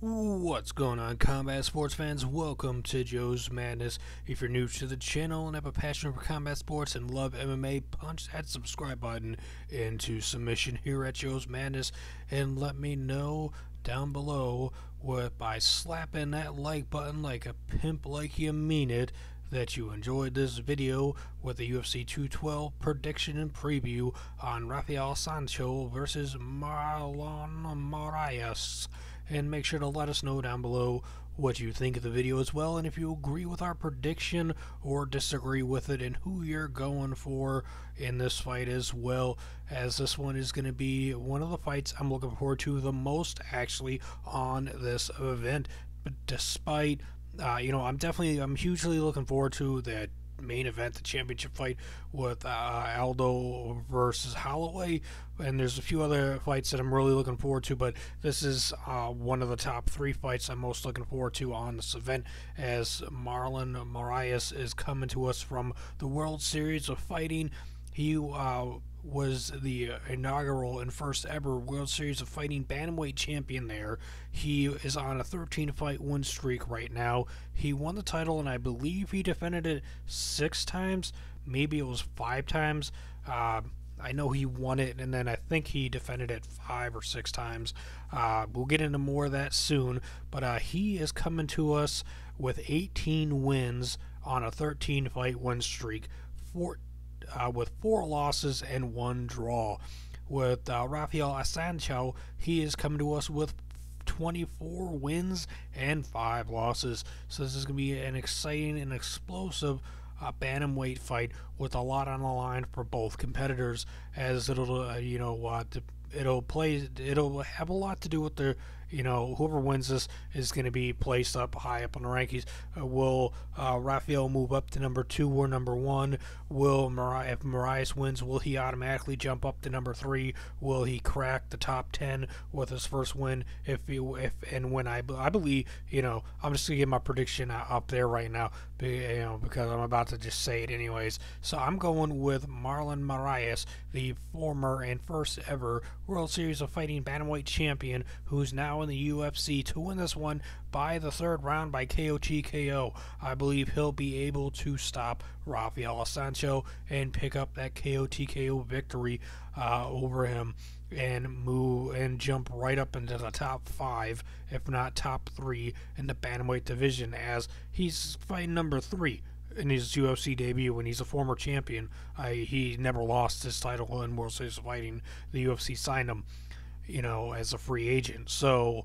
What's going on, combat sports fans? Welcome to Joe's Madness. If you're new to the channel and have a passion for combat sports and love MMA, punch that subscribe button into submission here at Joe's Madness and let me know down below by slapping that like button like a pimp like you mean it that you enjoyed this video with the UFC 212 prediction and preview on Raphael Assuncao versus Marlon Moraes. And make sure to let us know down below what you think of the video as well, and if you agree with our prediction or disagree with it, and who you're going for in this fight as well, as this one is going to be one of the fights I'm looking forward to the most actually on this event. But despite I'm hugely looking forward to that main event, the championship fight with Aldo versus Holloway, and there's a few other fights that I'm really looking forward to, but this is one of the top 3 fights I'm most looking forward to on this event, as Marlon Moraes is coming to us from the World Series of Fighting. He was the inaugural and first ever World Series of Fighting bantamweight champion there. He is on a 13-fight win streak right now. He won the title, and I believe he defended it 6 times. Maybe it was 5 times. I know he won it, and then I think he defended it 5 or 6 times. We'll get into more of that soon, but he is coming to us with 18 wins on a 13-fight win streak, with 4 losses and 1 draw. With Raphael Assuncao, he is coming to us with 24 wins and 5 losses. So this is going to be an exciting and explosive bantamweight fight with a lot on the line for both competitors, as it'll have a lot to do with the whoever wins this is going to be placed up high up on the rankings. Will Raphael move up to number 2 or number 1? If Moraes wins, will he automatically jump up to number 3? Will he crack the top 10 with his first win? I believe, I'm just gonna get my prediction up there right now, because I'm about to just say it anyways. So I'm going with Marlon Moraes, the former and first ever World Series of Fighting bantamweight champion, who's now in the UFC, to win this one by the 3rd round by KO. I believe he'll be able to stop Raphael Assuncao and pick up that KO victory over him, and jump right up into the top 5, if not top 3, in the bantamweight division, as he's fighting number 3 in his UFC debut when he's a former champion. He never lost his title in World Series of Fighting. The UFC signed him, as a free agent. So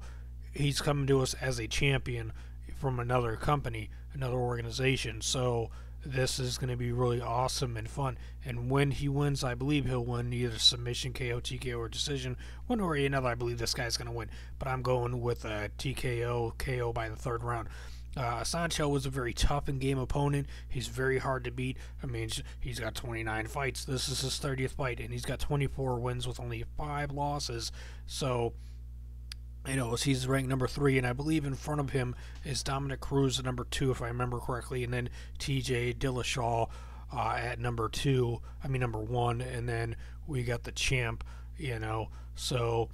he's coming to us as a champion from another company, another organization. So this is going to be really awesome and fun. And when he wins, I believe he'll win either submission, KO, TKO, or decision. One way or another, I believe this guy's going to win. But I'm going with TKO, KO by the 3rd round. Assuncao was a very tough and game opponent. He's very hard to beat. I mean, he's got 29 fights. This is his 30th fight, and he's got 24 wins with only 5 losses. So, he's ranked number 3, and I believe in front of him is Dominic Cruz at number 2, if I remember correctly, and then TJ Dillashaw at number 1, and then we got the champ. So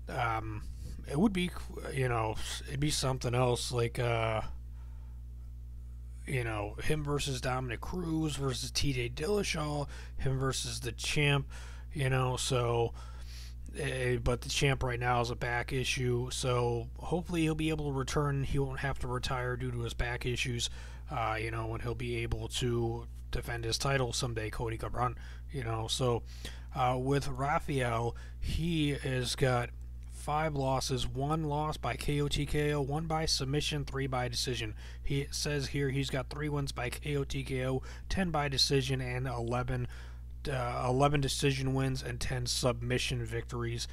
it would be, it'd be something else, like him versus Dominic Cruz versus TJ Dillashaw, him versus the champ, so. But the champ right now is a back issue, so hopefully he'll be able to return. He won't have to retire due to his back issues, and he'll be able to defend his title someday, Cody Garbrandt, So with Raphael, he has got 5 losses, 1 loss by KO TKO, 1 by submission, 3 by decision. He says here he's got 3 wins by KO TKO, 10 by decision, and 11 decision wins and 10 submission victories.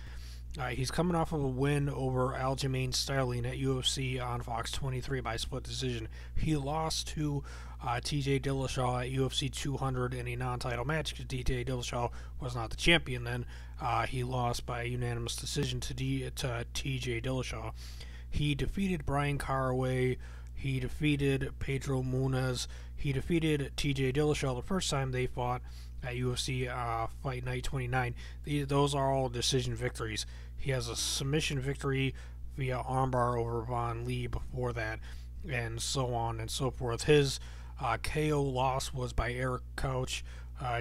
He's coming off of a win over Aljamain Sterling at UFC on Fox 23 by split decision. He lost to TJ Dillashaw at UFC 200 in a non-title match because TJ Dillashaw was not the champion then. He lost by unanimous decision to TJ Dillashaw. He defeated Brian Caraway. He defeated Pedro Munhoz. He defeated TJ Dillashaw the first time they fought at UFC Fight Night 29. Those are all decision victories. He has a submission victory via armbar over Von Lee before that, and so on and so forth. His KO loss was by Eric Couch.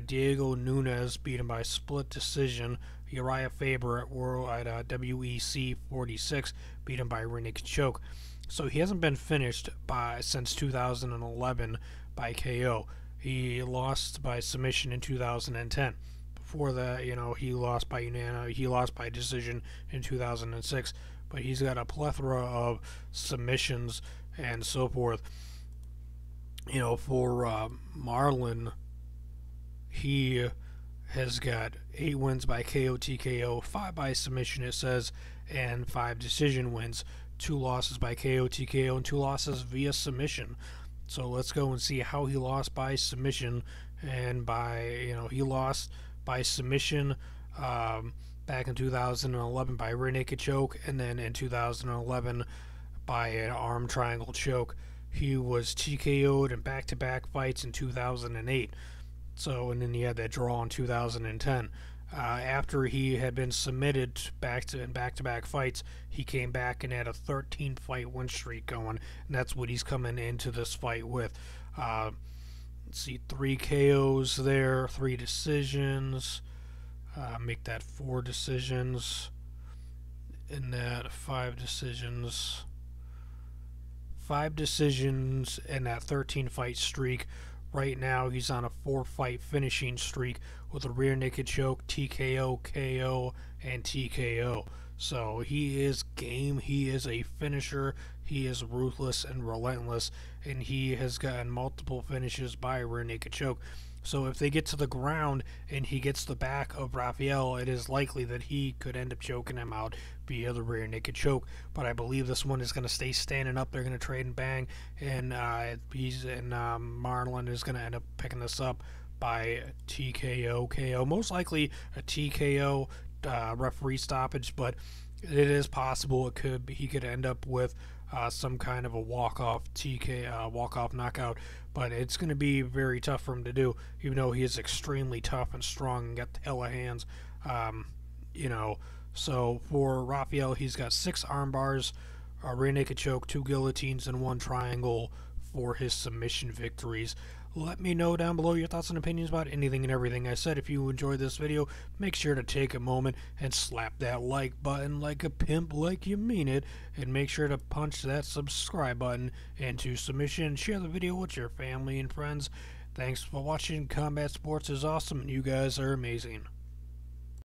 Diego Nunes beat him by split decision. Uriah Faber at WEC 46 beat him by rear naked choke. So he hasn't been finished since 2011 by KO. He lost by submission in 2010. Before that, he lost by he lost by decision in 2006. But he's got a plethora of submissions and so forth. For Marlon, he has got 8 wins by KO TKO, 5 by submission it says, and 5 decision wins. 2 losses by KO TKO and 2 losses via submission. So let's go and see how he lost by submission. And he lost by submission back in 2011 by rear naked choke, and then in 2011 by an arm triangle choke. He was TKO'd in back-to-back fights in 2008. So, and then he had that draw in 2010. After he had been submitted back-to-back fights, he came back and had a 13-fight win streak going, and that's what he's coming into this fight with. Let's see, 3 KOs there, 3 decisions. Make that 4 decisions, and that 5 decisions. 5 decisions in that 13-fight streak. Right now, he's on a 4-fight finishing streak with a rear naked choke, TKO, KO, and TKO. So he is game. He is a finisher. He is ruthless and relentless, and he has gotten multiple finishes by rear naked choke. So if they get to the ground and he gets the back of Raphael, it is likely that he could end up choking him out via the rear naked choke. But I believe this one is going to stay standing up. They're going to trade and bang, and Marlon is going to end up picking this up by TKO, KO. Most likely a TKO referee stoppage, but it is possible he could end up with some kind of a walk-off walk-off knockout, but it's going to be very tough for him to do, even though he is extremely tough and strong and got the hella hands. So for Raphael, he's got 6 arm bars, a rear naked choke, 2 guillotines, and 1 triangle for his submission victories. Let me know down below your thoughts and opinions about anything and everything I said. If you enjoyed this video, make sure to take a moment and slap that like button like a pimp, like you mean it, and make sure to punch that subscribe button into submission. Share the video with your family and friends. Thanks for watching. Combat Sports is awesome, and you guys are amazing.